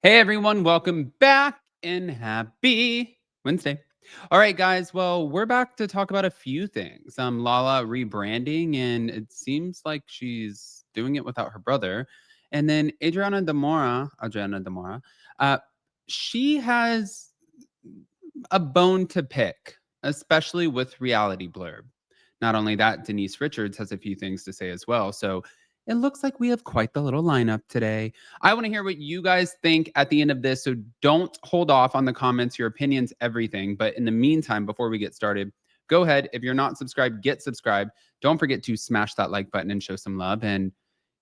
Hey everyone, welcome back and happy Wednesday. All right, guys. Well, we're back to talk about a few things. Lala rebranding, and it seems like she's doing it without her brother. And then Adriana Demora, uh, she has a bone to pick, especially with Reality Blurb. Not only that, Denise Richards has a few things to say as well. So it looks like we have quite the little lineup today. I want to hear what you guys think at the end of this. So don't hold off on the comments, your opinions, everything. But in the meantime, before we get started, go ahead. If you're not subscribed, get subscribed. Don't forget to smash that like button and show some love. And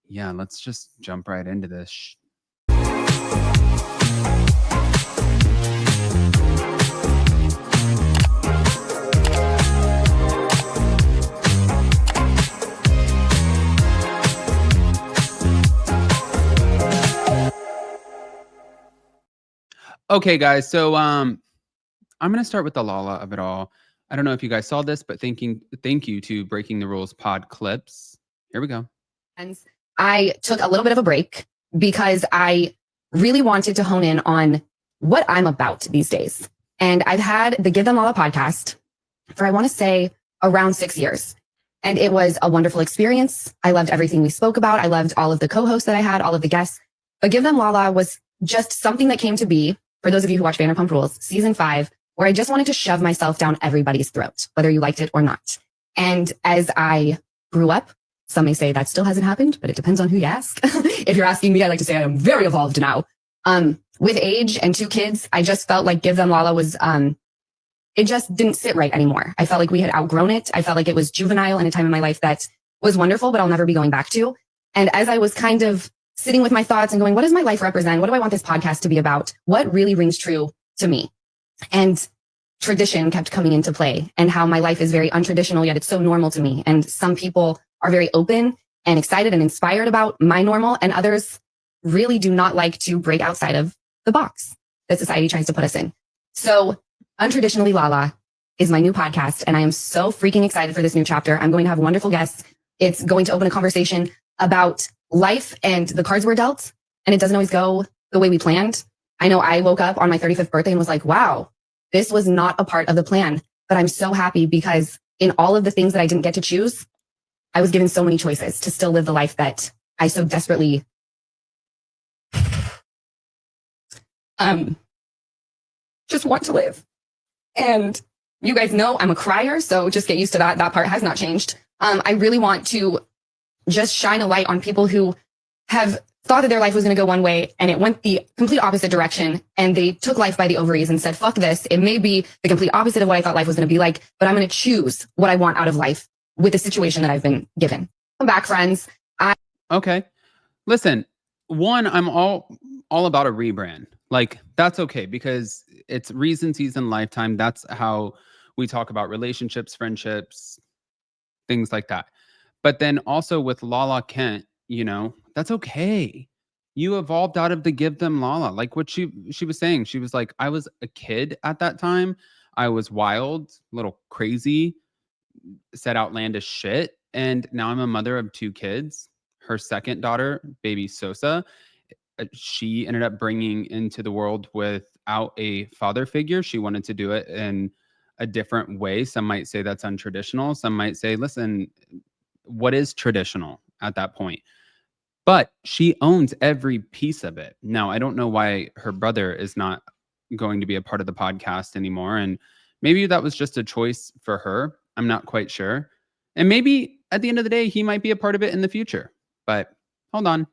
yeah, let's just jump right into this. Okay, guys. So I'm gonna start with the Lala of it all. I don't know if you guys saw this, but thank you to Breaking the Rules pod clips. Here we go. And I took a little bit of a break because I really wanted to hone in on what I'm about these days. And I've had the Give Them Lala podcast for, I want to say, around 6 years. And it was a wonderful experience. I loved everything we spoke about. I loved all of the co-hosts that I had, all of the guests. But Give Them Lala was just something that came to be, for those of you who watch Vanderpump Rules, season 5, where I just wanted to shove myself down everybody's throat, whether you liked it or not. And as I grew up, some may say that still hasn't happened, but it depends on who you ask. If you're asking me, I like to say I am very evolved now. With age and 2 kids, I just felt like Give Them Lala was, it just didn't sit right anymore. I felt like we had outgrown it. I felt like it was juvenile in a time in my life that was wonderful, but I'll never be going back to. And as I was kind of sitting with my thoughts and going, what does my life represent? What do I want this podcast to be about? What really rings true to me? And tradition kept coming into play, and how my life is very untraditional, yet it's so normal to me. And some people are very open and excited and inspired about my normal, and others really do not like to break outside of the box that society tries to put us in. So Untraditionally Lala is my new podcast, and I am so freaking excited for this new chapter. I'm going to have wonderful guests. It's going to open a conversation about life and the cards we're dealt, and it doesn't always go the way we planned. I know I woke up on my 35th birthday and was like, wow, this was not a part of the plan, but I'm so happy because in all of the things that I didn't get to choose, I was given so many choices to still live the life that I so desperately just want to live. And you guys know I'm a crier, so just get used to that. That part has not changed. I really want to just shine a light on people who have thought that their life was going to go one way and it went the complete opposite direction, and they took life by the ovaries and said, fuck this. It may be the complete opposite of what I thought life was going to be like, but I'm going to choose what I want out of life with the situation that I've been given. Come back, friends. Okay. Listen, one, I'm all about a rebrand. Like, that's okay, because it's reason, season, lifetime. That's how we talk about relationships, friendships, things like that. But then also with Lala Kent, that's okay. You evolved out of the Give Them Lala. Like what she was saying. She was like, I was a kid at that time. I was wild, a little crazy, said outlandish shit. And now I'm a mother of 2 kids. Her second daughter, baby Sosa, she ended up bringing into the world without a father figure. She wanted to do it in a different way. Some might say that's untraditional. Some might say, listen, what is traditional at that point? But she owns every piece of it. Now, I don't know why her brother is not going to be a part of the podcast anymore. And maybe that was just a choice for her. I'm not quite sure. And maybe at the end of the day, he might be a part of it in the future. But hold on.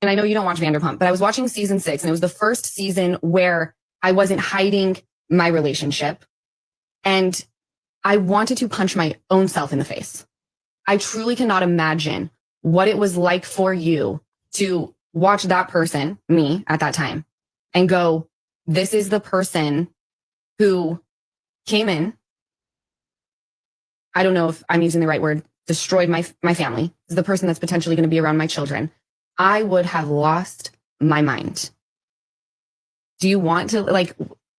And I know you don't watch Vanderpump, but I was watching season 6, and it was the first season where I wasn't hiding my relationship. And I wanted to punch my own self in the face. I truly cannot imagine what it was like for you to watch that person, me at that time, and go, this is the person who came in. I don't know if I'm using the right word, destroyed my family. This is the person that's potentially going to be around my children. I would have lost my mind. Do you want to,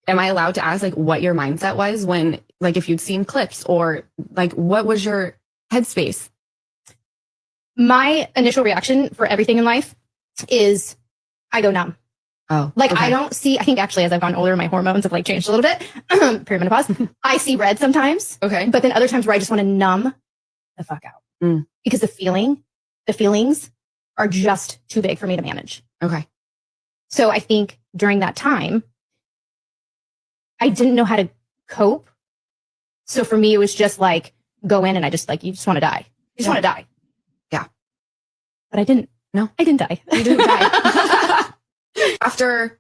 am I allowed to ask, what your mindset was when, if you'd seen clips, or, what was your headspace? My initial reaction for everything in life is I go numb. Oh, Like, okay. I don't see, I think actually as I've gotten older, my hormones have like changed a little bit. Perimenopause. I see red sometimes, Okay. but then other times where I just want to numb the fuck out because the feelings are just too big for me to manage. Okay. So I think during that time, I didn't know how to cope. So for me, it was just like, go in and I just like, you just want to die. You just want to die. Yeah. But I didn't. No. I didn't die. You didn't die. After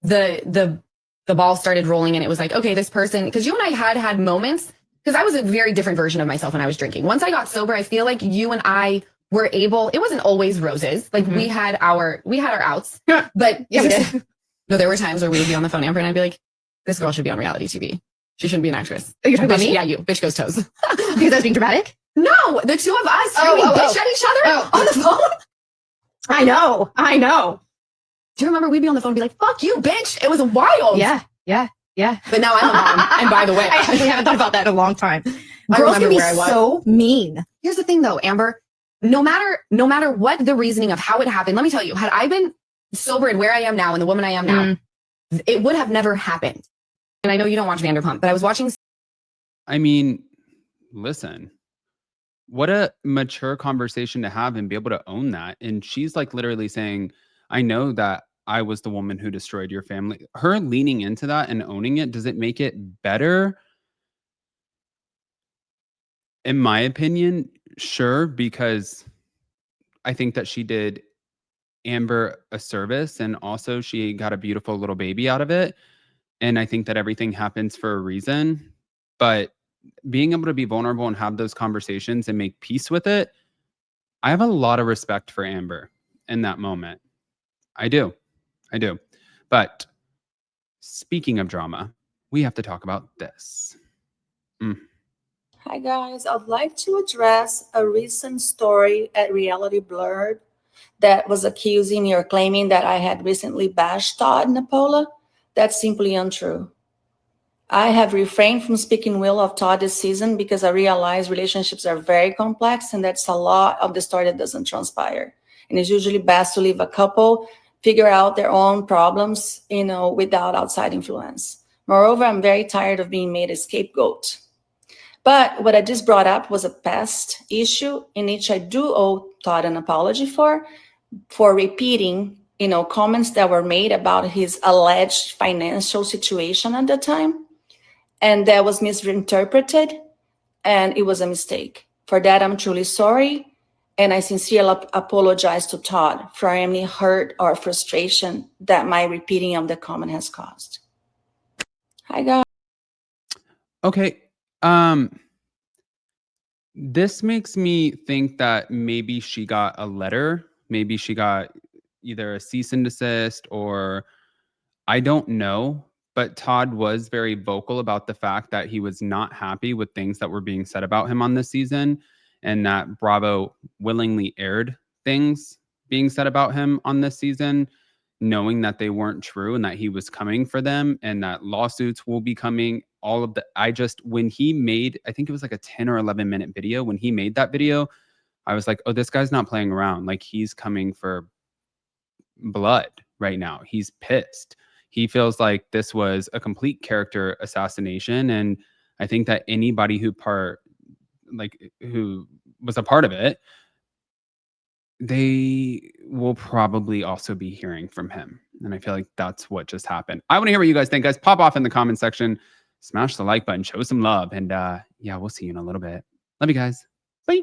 the ball started rolling and it was like, okay, this person, because you and I had moments, because I was a very different version of myself when I was drinking. Once I got sober, I feel like you and I were able, it wasn't always roses. Like we had our outs, but Yeah, we did. no, there were times where we would be on the phone, Amber, and I'd be like, this girl should be on reality TV. She shouldn't be an actress. Oh, you're talking about Bitch- me? Yeah, you. Bitch goes toes. Because I was being dramatic? No, the two of us screaming bitch at each other on the phone. I know. Do you remember we'd be on the phone and be like, fuck you, bitch. It was wild. Yeah. But now I'm a mom. And by the way, I actually haven't thought about that in a long time. I Girls can remember be where I was. so mean. Here's the thing though, Amber, no matter what the reasoning of how it happened, let me tell you, had I been sober and where I am now and the woman I am now, it would have never happened. And I know you don't watch Vanderpump, but I was watching. I mean, listen, what a mature conversation to have and be able to own that. And she's like literally saying, I know that I was the woman who destroyed your family. Her leaning into that and owning it, does it make it better? In my opinion, sure, because I think that she did Amber a service and also she got a beautiful little baby out of it. And I think that everything happens for a reason. But being able to be vulnerable and have those conversations and make peace with it, I have a lot of respect for Amber in that moment. I do. But speaking of drama, we have to talk about this. Hi guys, I'd like to address a recent story at Reality Blurred that was accusing me or claiming that I had recently bashed Todd Nepola. That's simply untrue. I have refrained from speaking well of Todd this season because I realize relationships are very complex and that's a lot of the story that doesn't transpire. And it's usually best to leave a couple figure out their own problems, without outside influence. Moreover, I'm very tired of being made a scapegoat. But what I just brought up was a past issue in which I do owe Todd an apology for repeating, comments that were made about his alleged financial situation at the time. And that was misinterpreted and it was a mistake. For that, I'm truly sorry. And I sincerely apologize to Todd for any hurt or frustration that my repeating of the comment has caused. Hi, guys. Okay. This makes me think that maybe she got a letter. Maybe she got either a cease and desist or I don't know. But Todd was very vocal about the fact that he was not happy with things that were being said about him on this season and that Bravo willingly aired things being said about him on this season, knowing that they weren't true and that he was coming for them and that lawsuits will be coming. When he made, I think it was like a 10 or 11-minute video, when he made that video, I was like, oh, this guy's not playing around. Like he's coming for blood right now. He's pissed. He feels like this was a complete character assassination. And I think that anybody who was a part of it, they will probably also be hearing from him. And I feel like that's what just happened. I want to hear what you guys think, guys. Pop off in the comment section, smash the like button, show some love. And yeah, we'll see you in a little bit. Love you guys. Bye.